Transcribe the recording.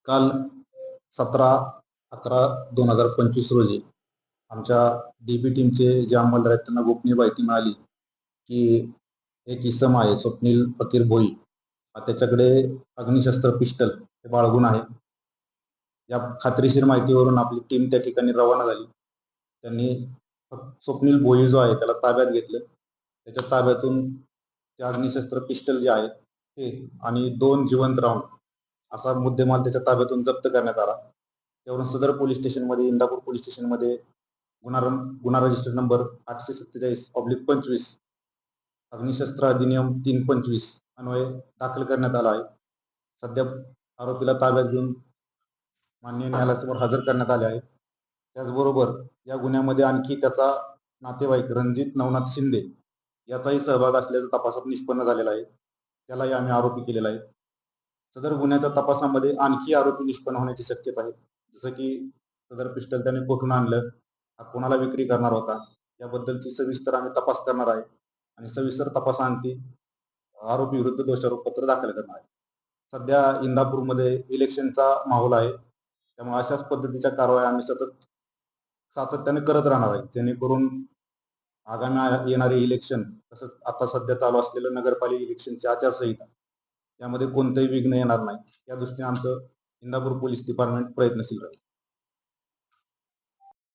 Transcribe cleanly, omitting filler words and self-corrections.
काल 17/11/2025 रोजी आमच्या डीबी टीमचे जे अंमलदार आहेत त्यांना गोपनीय माहिती मिळाली की एक इसम आहे स्वप्नील फकीर भोई, त्याच्याकडे अग्निशस्त्र पिस्टल हे बाळगून आहे. या खात्रीशीर माहितीवरून आपली टीम त्या ठिकाणी रवाना झाली. त्यांनी स्वप्नील भोई जो आहे त्याला ताब्यात घेतलं. त्याच्या ताब्यातून ते अग्निशस्त्र पिस्टल जे आहे ते आणि 2 जिवंत राऊंड असा मुद्देमाल त्याच्या ताब्यातून जप्त करण्यात आला. त्यावरून सदर पोलीस स्टेशनमध्ये, इंदापूर पोलीस स्टेशनमध्ये गुन्हा रजिस्टर नंबर 847/25 अग्निशस्त्र अधिनियम 325 अन्वये दाखल करण्यात आला आहे. सध्या आरोपीला ताब्यात घेऊन माननीय न्यायालयासमोर हजर करण्यात आले आहे. त्याचबरोबर या गुन्ह्यामध्ये आणखी त्याचा नातेवाईक रणजित नवनाथ शिंदे याचाही सहभाग असल्याचं तपासात निष्पन्न झालेला आहे. त्यालाही आम्ही आरोपी केलेला आहे. सदर गुन्ह्याच्या तपासामध्ये आणखी आरोपी निष्पन्न होण्याची शक्यता आहे. जसं की सदर पिस्टल त्याने कुठून आणलं, हा कोणाला विक्री करणार होता, याबद्दलची सविस्तर आम्ही तपास करणार आहे आणि सविस्तर तपासाअंती आरोपी विरुद्ध दोषारोपपत्र दाखल करणार आहे. सध्या इंदापूरमध्ये इलेक्शनचा माहोल आहे, त्यामुळे अशाच पद्धतीच्या कारवाया आम्ही सातत्याने करत राहणार आहे, जेणेकरून आगामी येणारे इलेक्शन तसंच आता सध्या चालू असलेलं नगरपालिका इलेक्शनची आचारसंहिता यामध्ये कोणतेही विघ्न येणार नाही, या दृष्टीने आमचं इंदापूर पोलीस डिपार्टमेंट प्रयत्नशील राहील.